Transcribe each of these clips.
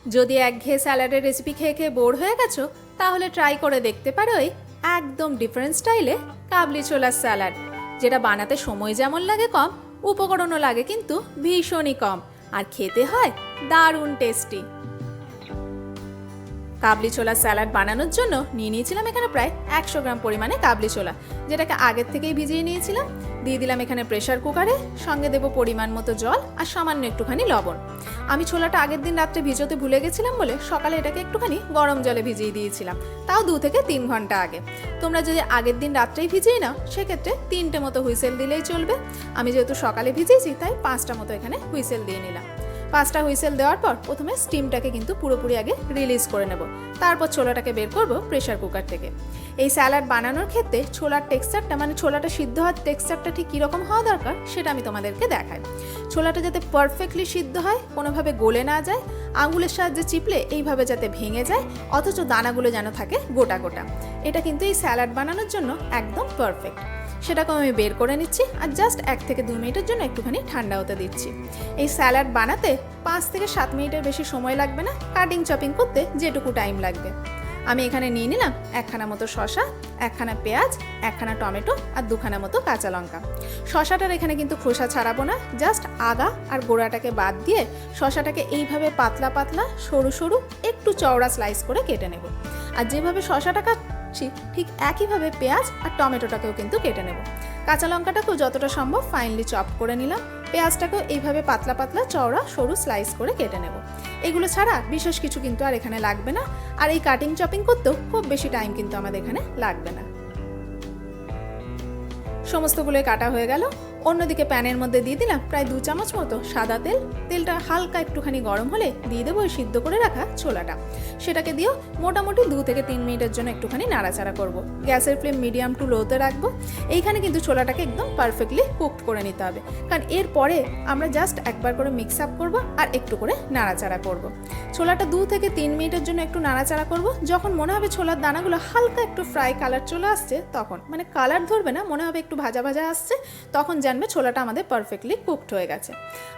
যদি একঘেয়ে স্যালাডের রেসিপি খেয়ে খেয়ে বোর হয়ে গেছো, তাহলে ট্রাই করে দেখতে পারো এই একদম ডিফারেন্ট স্টাইলে কাবলি ছোলার স্যালাড, যেটা বানাতে সময় যেমন লাগে কম, উপকরণও লাগে কিন্তু ভীষণই কম, আর খেতে হয় দারুণ টেস্টি। কাবলি ছোলার স্যালাড বানানোর জন্য নিয়ে নিয়েছিলাম এখানে প্রায় 100 গ্রাম পরিমাণে কাবলি ছোলা, যেটাকে আগের থেকেই ভিজিয়ে নিয়েছিলাম। দিয়ে দিলাম এখানে প্রেসার কুকারে, সঙ্গে দেবো পরিমাণ মতো জল আর সামান্য একটুখানি লবণ। আমি ছোলাটা আগের দিন রাত্রে ভিজোতে ভুলে গেছিলাম বলে সকালে এটাকে একটুখানি গরম জলে ভিজিয়ে দিয়েছিলাম, তাও 2 থেকে 3 ঘন্টা আগে। তোমরা যদি আগের দিন রাত্রেই ভিজিয়ে নাও, সেক্ষেত্রে 3টে মতো হুইসেল দিলেই চলবে। আমি যেহেতু সকালে ভিজিয়েছি, তাই 5টা মতো এখানে হুইসেল দিয়ে নিলাম। 5টা হুইসেল দেওয়ার পর প্রথমে স্টিমটাকে কিন্তু পুরোপুরি আগে রিলিজ করে নেব, তারপর ছোলাটাকে বের করব প্রেসার কুকার থেকে। এই স্যালাড বানানোর ক্ষেত্রে ছোলার টেক্সচারটা, মানে ছোলাটা সিদ্ধ হওয়ার টেক্সচারটা ঠিক কীরকম হওয়া দরকার সেটা আমি তোমাদেরকে দেখাই। ছোলাটা যাতে পারফেক্টলি সিদ্ধ হয়, কোনোভাবে গলে না যায়, আঙুলের সাহায্যে চিপলে এইভাবে যাতে ভেঙে যায়, অথচ দানাগুলো যেন থাকে গোটা গোটা, এটা কিন্তু এই স্যালাড বানানোর জন্য একদম পারফেক্ট। সেটাকে আমি বের করে নিচ্ছি আর জাস্ট 1 থেকে 2 মিনিটের জন্য একটুখানি ঠান্ডা হতে দিচ্ছি। এই স্যালাড বানাতে 5 থেকে 7 মিনিটের বেশি সময় লাগবে না, কাটিং চপিং করতে যেটুকু টাইম লাগবে। আমি এখানে নিয়ে নিলাম 1খানা মতো শসা, 1খানা পেঁয়াজ, 1খানা টমেটো আর 2খানা মতো কাঁচা লঙ্কা। শসাটার এখানে কিন্তু খোসা ছাড়াবো না, জাস্ট আগা আর গোড়াটাকে বাদ দিয়ে শসাটাকে এইভাবে পাতলা পাতলা সরু সরু একটু চওড়া স্লাইস করে কেটে নেব। আর যেভাবে শসাটা ঠিক একইভাবে পেঁয়াজ আর টমেটোটাকেও কিন্তু কেটে নেব। কাঁচা লঙ্কাটাকেও যতটা সম্ভব ফাইনলি চপ করে নিলাম, পেঁয়াজটাকেও এইভাবে পাতলা পাতলা চওড়া সরু স্লাইস করে কেটে নেব। এগুলো ছাড়া বিশেষ কিছু কিন্তু আর এখানে লাগবে না, আর এই কাটিং চপিং করতেও খুব বেশি টাইম কিন্তু আমাদের এখানে লাগবে না। সমস্তগুলোই কাটা হয়ে গেল। অন্যদিকে প্যানের মধ্যে দিয়ে দিলাম প্রায় 2 চামচ মতো সাদা তেল। তেলটা হালকা একটুখানি গরম হলে দিয়ে দেবো ওই সিদ্ধ করে রাখা ছোলাটা। সেটাকে দিয়েও মোটামুটি 2 থেকে 3 মিনিটের জন্য একটুখানি নাড়াচাড়া করব। গ্যাসের ফ্লেম মিডিয়াম টু লোতে রাখবো। এইখানে কিন্তু ছোলাটাকে একদম পারফেক্টলি কুকড করে নিতে হবে, কারণ এরপরে আমরা জাস্ট একবার করে মিক্স আপ করবো আর একটু করে নাড়াচাড়া করব। ছোলাটা 2 থেকে 3 মিনিটের জন্য একটু নাড়াচাড়া করব। যখন মনে হবে ছোলার দানাগুলো হালকা একটু ফ্রাই কালার চলে আসছে, তখন, মানে কালার ধরবে না, মনে হবে একটু ভাজা ভাজা আসছে, তখন জানবে ছোলাটা আমাদের পারফেক্টলি কুকড হয়ে গেছে।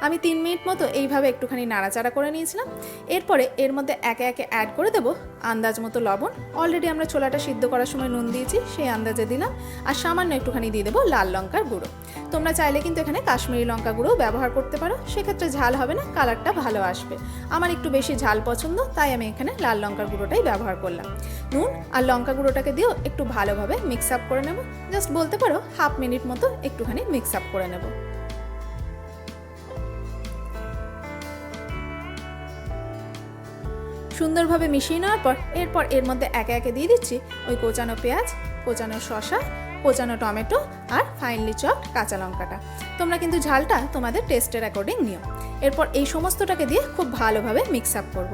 আমি 3 মিনিট মতো এইভাবে একটুখানি নাড়াচাড়া করে নিয়েছিলাম। এরপরে এর মধ্যে একে একে অ্যাড করে দেবো আন্দাজ মতো লবণ। অলরেডি আমরা ছোলাটা সিদ্ধ করার সময় নুন দিয়েছি, সেই আন্দাজে দিলাম। আর সামান্য একটুখানি দিয়ে দেবো লাল লঙ্কার গুঁড়ো। তোমরা চাইলে কিন্তু এখানে কাশ্মীরি লঙ্কা গুঁড়ো ব্যবহার করতে পারো, সেক্ষেত্রে ঝাল হবে না, কালারটা ভালো আসবে। আমার একটু বেশি ঝাল পছন্দ, তাই আমি এখানে লাল লঙ্কার গুঁড়োটাই ব্যবহার করলাম। নুন আর লঙ্কা গুঁড়োটাকে দিয়েও একটু ভালোভাবে মিক্স আপ করে নেব। জাস্ট বলতে পারো হাফ মিনিট মতো একটুখানি মিক্স আপ করে নেব। সুন্দরভাবে মিশিয়ে নেওয়ার পর এরপর এর মধ্যে একে একে দিয়ে দিচ্ছি ওই কোচানো পেঁয়াজ, কোচানো শসা, কোচানো টমেটো আর ফাইনলি চপড কাঁচা লঙ্কাটা। তোমরা কিন্তু ঝালটা তোমাদের টেস্টের অ্যাকর্ডিং নিও। এরপর এই সমস্তটাকে দিয়ে খুব ভালোভাবে মিক্স আপ করব।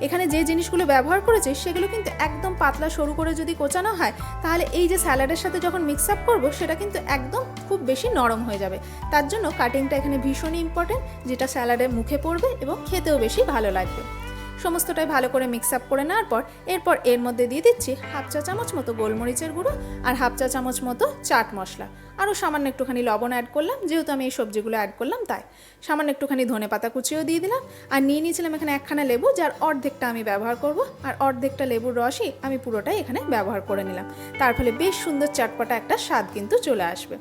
এখানে যে জিনিসগুলো ব্যবহার করেছি সেগুলো কিন্তু একদম পাতলা সরু করে যদি কোচানো হয়, তাহলে এই যে স্যালাডের সাথে যখন মিক্স আপ করবো সেটা কিন্তু একদম খুব বেশি নরম হয়ে যাবে। তার জন্য কাটিংটা এখানে ভীষণই ইম্পর্টেন্ট, যেটা স্যালাডের মুখে পড়বে এবং খেতেও বেশি ভালো লাগবে। সমস্তটাই ভালো করে মিক্স আপ করে নেওয়ার পর এরপর এর মধ্যে দিয়ে দিচ্ছি হাফ চা চামচ মতো গোলমরিচের গুঁড়ো আর হাফ চা চামচ মতো চাট মশলা। আরও সামান্য একটুখানি লবণ অ্যাড করলাম, যেহেতু আমি এই সবজিগুলো অ্যাড করলাম তাই। সামান্য একটুখানি ধনেপাতা কুচিও দিয়ে দিলাম। আর নিয়ে নিয়েছিলাম এখানে 1খানা লেবু, যার অর্ধেকটা আমি ব্যবহার করব, আর অর্ধেকটা লেবুর রসই আমি পুরোটাই এখানে ব্যবহার করে নিলাম। তার ফলে বেশ সুন্দর চটপটা একটা স্বাদ কিন্তু চলে আসবে।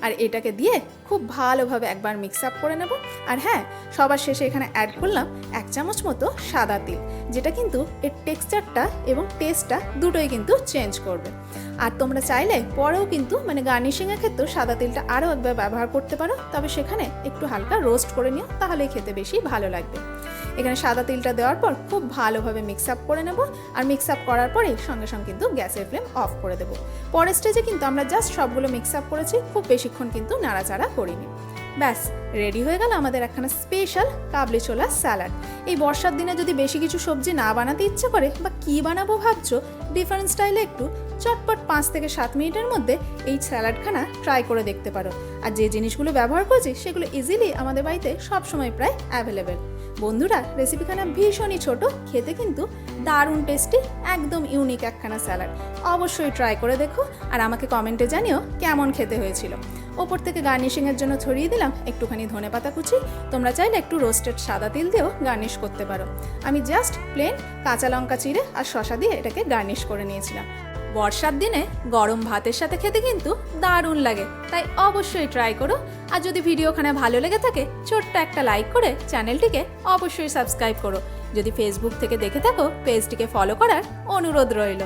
আর এটাকে দিয়ে খুব ভালোভাবে একবার মিক্স আপ করে নেব। আর হ্যাঁ, সবার শেষে এখানে অ্যাড করলাম 1 চামচ মতো সাদা তিল, যেটা কিন্তু এর টেক্সচারটা এবং টেস্টটা দুটোই কিন্তু চেঞ্জ করবে। আর তোমরা চাইলে পরেও কিন্তু, মানে গার্নিশিংয়ের ক্ষেত্রেও সাদা তিলটা আরও একবার ব্যবহার করতে পারো, তবে সেখানে একটু হালকা রোস্ট করে নিও, তাহলেই খেতে বেশি ভালো লাগবে। এখানে সাদা তিলটা দেওয়ার পর খুব ভালোভাবে মিক্স আপ করে নেব। আর মিক্স আপ করার পরে সঙ্গে সঙ্গে কিন্তু গ্যাসের ফ্লেম অফ করে দেবো। পরের স্টেজে কিন্তু আমরা জাস্ট সবগুলো মিক্স আপ করেছি, খুব বেশিক্ষণ কিন্তু নাড়াচাড়া করিনি। ব্যাস রেডি হয়ে গেল আমাদের একখানা স্পেশাল কাবলি ছোলার স্যালাড। এই বর্ষার দিনে যদি বেশি কিছু সবজি না বানাতে ইচ্ছে করে বা কী বানাবো ভাবছো, ডিফারেন্ট স্টাইলে একটু চটপট 5 থেকে 7 মিনিটের মধ্যে এই স্যালাডখানা ট্রাই করে দেখতে পারো। আর যে জিনিসগুলো ব্যবহার করেছি সেগুলো ইজিলি আমাদের বাড়িতে সবসময় প্রায় অ্যাভেলেবেল। বন্ধুরা, রেসিপিখানা ভীষণই ছোট, খেতে কিন্তু দারুণ টেস্টি, একদম ইউনিক একখানা স্যালাড। অবশ্যই ট্রাই করে দেখো আর আমাকে কমেন্টে জানিও কেমন খেতে হয়েছিল। ওপর থেকে গার্নিশিংয়ের জন্য ছড়িয়ে দিলাম একটুখানি ধনেপাতা কুচি। তোমরা চাইলে একটু রোস্টেড সাদা তিল দিয়েও গার্নিশ করতে পারো। আমি জাস্ট প্লেন কাঁচা লঙ্কা চিড়ে আর শসা দিয়ে এটাকে গার্নিশ করে নিয়েছিলাম। বর্ষার দিনে গরম ভাতের সাথে খেতে কিন্তু দারুণ লাগে, তাই অবশ্যই ট্রাই করো। আর যদি ভিডিওখানে ভালো লেগে থাকে ছোট্ট একটা লাইক করে চ্যানেলটিকে অবশ্যই সাবস্ক্রাইব করো। যদি ফেসবুক থেকে দেখে থাকো পেজটিকে ফলো করার অনুরোধ রইল।